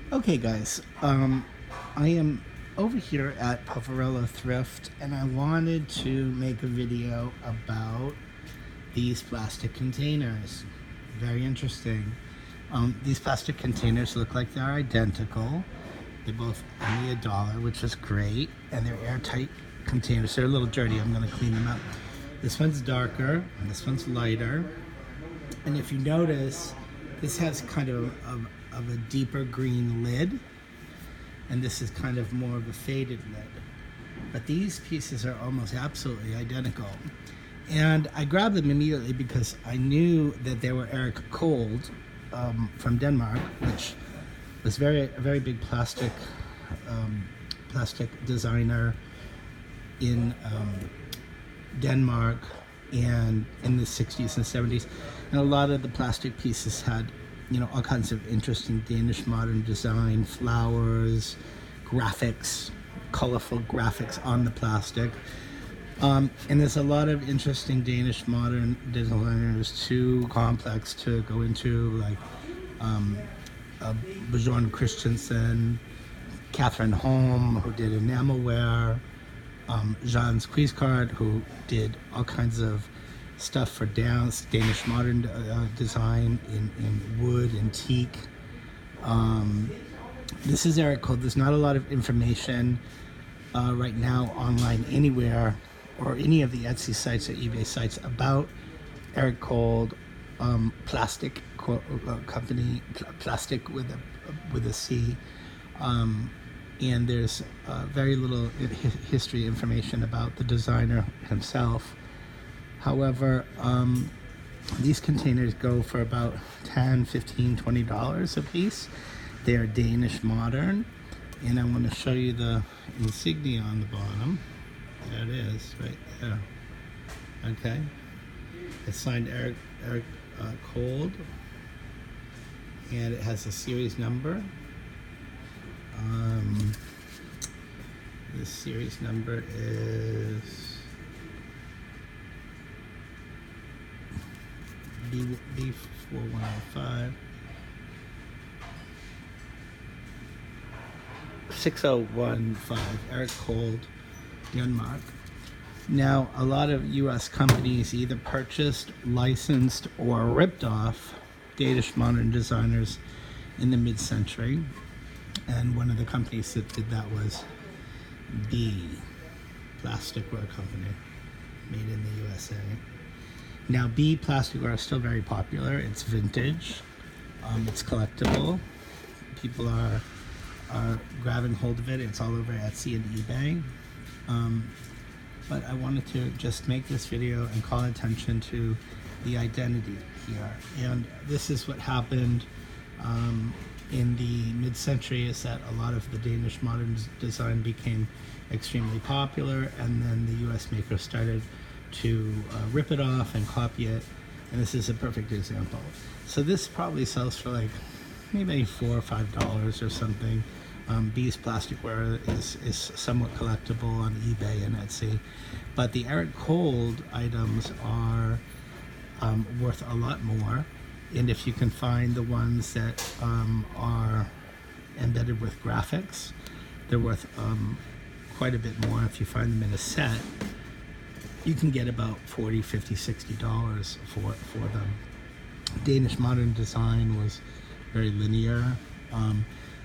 Okay, guys, I am over here at Poverello Thrift, and I wanted to make a video about these plastic containers. Very interesting. These plastic containers look like they're identical. They're both only $1, which is great, and they're airtight containers. They're a little dirty. I'm going to clean them up. This one's darker, and this one's lighter. And if you notice, this has kind of a deeper green lid, and this is kind of more of a faded lid. But these pieces are almost absolutely identical. And I grabbed them immediately because I knew that they were Erik Kold from Denmark, which was a very big plastic designer in Denmark and in the 60s and 70s. And a lot of the plastic pieces had, all kinds of interesting Danish modern design, flowers, graphics, colorful graphics on the plastic. And there's a lot of interesting Danish modern designers, too complex to go into, like Bjorn Christensen, Catherine Holm, who did enamelware, Jans Quiscard, who did all kinds of stuff for Danish modern design in wood and teak. This is Erik Kold. There's not a lot of information right now online anywhere or any of the Etsy sites or eBay sites about Erik Kold plastic company, plastic with a C. And there's very little history information about the designer himself. However, these containers go for about $10, $15, $20 a piece. They are Danish modern, and I want to show you the insignia on the bottom. There it is, right there. Okay, it's signed Erik Kold, and it has a series number. The series number is B4105 6015, Erik Kold, Denmark. Now, a lot of U.S. companies either purchased, licensed, or ripped off Danish modern designers in the mid-century, and one of the companies that did that was B, Plasticware Company, made in the USA. Now, B plasticware is still very popular. It's vintage. It's collectible. People are grabbing hold of it. It's all over Etsy and eBay. But I wanted to just make this video and call attention to the identity here. And this is what happened in the mid-century, is that a lot of the Danish modern design became extremely popular, and then the US makers started to rip it off and copy it, and this is a perfect example. So this probably sells for like maybe $4 or $5 or something. B's plasticware is somewhat collectible on eBay and Etsy, but the Erik Kold items are worth a lot more. And if you can find the ones that are embedded with graphics, they're worth quite a bit more. If you find them in a set, you can get about $40, $50, $60 for them. Danish modern design was very linear,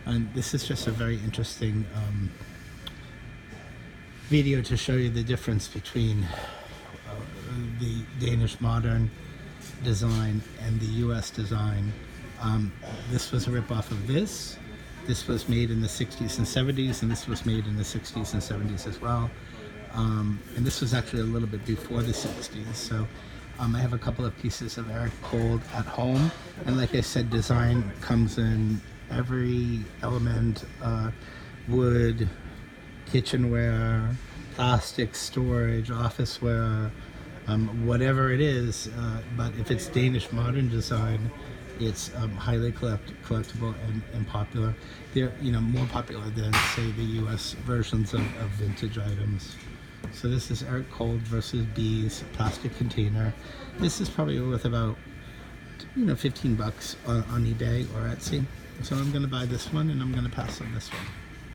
and this is just a very interesting video to show you the difference between the Danish modern design and the US design. This was a ripoff of this. This was made in the 60s and 70s, and this was made in the 60s and 70s as well. And this was actually a little bit before the 60s. So I have a couple of pieces of Erik Kold at home, and like I said, design comes in every element: wood, kitchenware, plastic, storage, officeware, whatever it is. But if it's Danish modern design, it's highly collectible and popular. They're more popular than, say, the US versions of vintage items. So this is Erik Kold versus B's plastic container. This is probably worth about $15 on eBay or Etsy. So I'm going to buy this one, and I'm going to pass on this one.